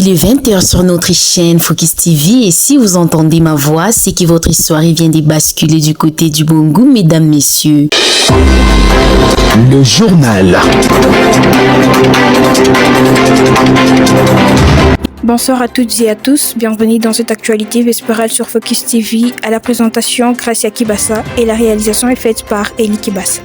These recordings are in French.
Il est 20h sur notre chaîne Focus TV et si vous entendez ma voix, c'est que votre soirée vient de basculer du côté du Bongo, mesdames, messieurs. Le journal. Bonsoir à toutes et à tous, bienvenue dans cette actualité vespérale sur Focus TV. À la présentation, Gracia Kibassa et la réalisation est faite par Eli Kibassa.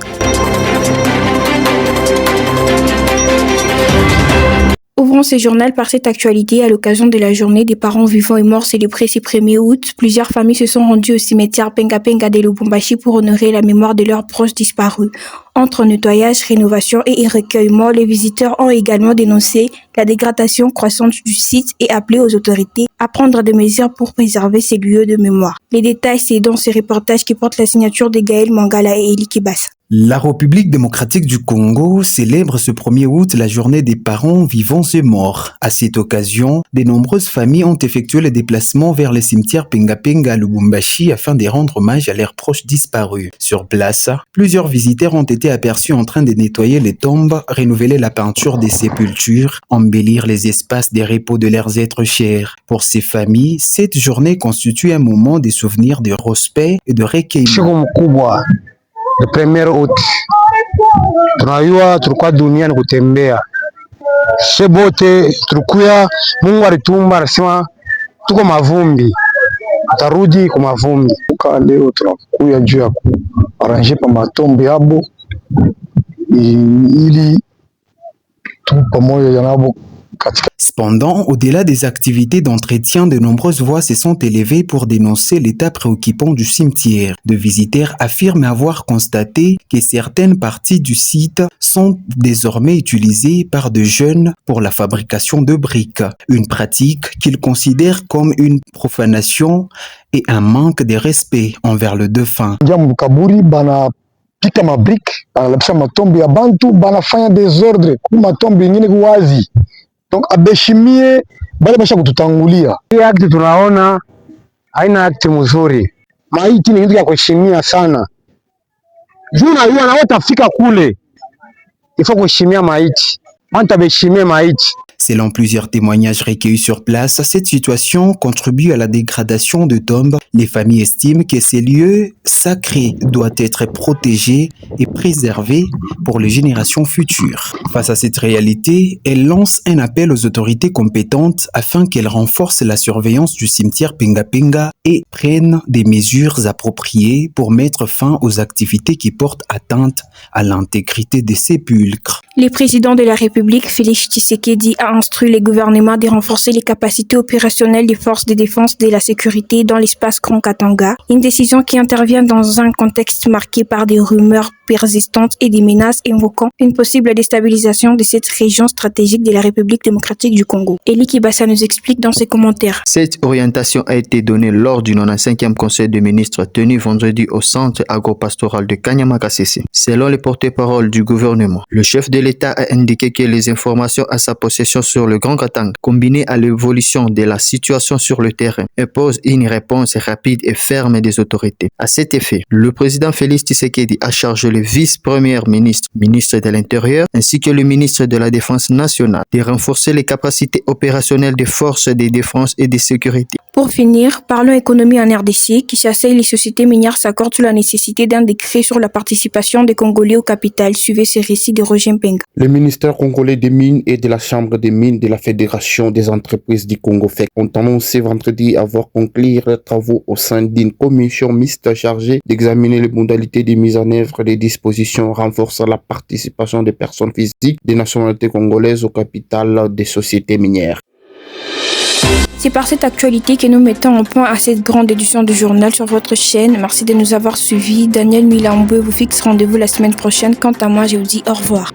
Ouvrons ce journal par cette actualité à l'occasion de la journée des parents vivants et morts célébrée ce 1er août. Plusieurs familles se sont rendues au cimetière Penga Penga de Lubumbashi pour honorer la mémoire de leurs proches disparus. Entre nettoyage, rénovation et recueillement, les visiteurs ont également dénoncé la dégradation croissante du site et appelé aux autorités à prendre des mesures pour préserver ces lieux de mémoire. Les détails, c'est dans ce reportage qui porte la signature de Gaël Mangala et Eli Kibassa. La République démocratique du Congo célèbre ce 1er août la journée des parents vivants et morts. À cette occasion, de nombreuses familles ont effectué le déplacement vers le cimetière Penga Penga à Lubumbashi afin de rendre hommage à leurs proches disparus. Sur place, plusieurs visiteurs ont été aperçus en train de nettoyer les tombes, renouveler la peinture des sépultures, embellir les espaces de repos de leurs êtres chers. Pour ces familles, cette journée constitue un moment de souvenir, de respect et de recueillement. The 1er août tunajua tulikuwa duniani kutembea shebote, tulikuya Mungu alitumba, anasema tuko mavumbi, tarudi kwa mavumbi. Leo tunakuya juu ya kuaranje pa matombi yabo ili tu pamoja yanabo. Cependant, au-delà des activités d'entretien, de nombreuses voix se sont élevées pour dénoncer l'état préoccupant du cimetière. De visiteurs affirment avoir constaté que certaines parties du site sont désormais utilisées par de jeunes pour la fabrication de briques. Une pratique qu'ils considèrent comme une profanation et un manque de respect envers le défunt. Pika mabriki analabisha matombi ya bantu, banafanya desordre ku matombi yengine kuwazi. Donc abeshimie bale basha kututangulia. Hii akti tunaona haina akti mzuri. Maiti ni kitu ya kuheshimia sana. Juna yeye anaota fika kule. Ifo kuheshimia maiti. Manta beshimie maiti. Selon plusieurs témoignages recueillis sur place, cette situation contribue à la dégradation de tombes. Les familles estiment que ces lieux sacrés doivent être protégés et préservés pour les générations futures. Face à cette réalité, elle lance un appel aux autorités compétentes afin qu'elles renforcent la surveillance du cimetière Penga Penga et prennent des mesures appropriées pour mettre fin aux activités qui portent atteinte à l'intégrité des sépulcres. Le président de la République, Félix Tshisekedi, a instruit les gouvernements de renforcer les capacités opérationnelles des forces de défense de la sécurité dans l'espace Grand Katanga. Une décision qui intervient dans un contexte marqué par des rumeurs persistantes et des menaces invoquant une possible déstabilisation de cette région stratégique de la République démocratique du Congo. Eli Kibassa nous explique dans ses commentaires. Cette orientation a été donnée lors du 95e Conseil des ministres tenu vendredi au centre agropastoral de Kanyama-Kasese. Selon les porte-parole du gouvernement, le chef de l'État a indiqué que les informations à sa possession sur le Grand Katanga, combinées à l'évolution de la situation sur le terrain, imposent une réponse rapide et ferme des autorités. À cet effet, le président Félix Tshisekedi a chargé le vice-premier ministre, ministre de l'Intérieur, ainsi que le ministre de la Défense nationale de renforcer les capacités opérationnelles des forces de défense et de sécurité. Pour finir, parlons économie en RDC. Kinshasa et les sociétés minières s'accordent sur la nécessité d'un décret sur la participation des Congolais au capital. Suivez ce récit de Roger Mpenga. Le ministère congolais des mines et de la Chambre des mines de la Fédération des entreprises du Congo FEC ont annoncé vendredi avoir conclu leurs travaux au sein d'une commission mixte chargée d'examiner les modalités de mise en œuvre des dispositions renforçant la participation des personnes physiques des nationalités congolaises au capital des sociétés minières. C'est par cette actualité que nous mettons en point à cette grande édition du journal sur votre chaîne. Merci de nous avoir suivis. Daniel Milamboué vous fixe rendez-vous la semaine prochaine. Quant à moi, je vous dis au revoir.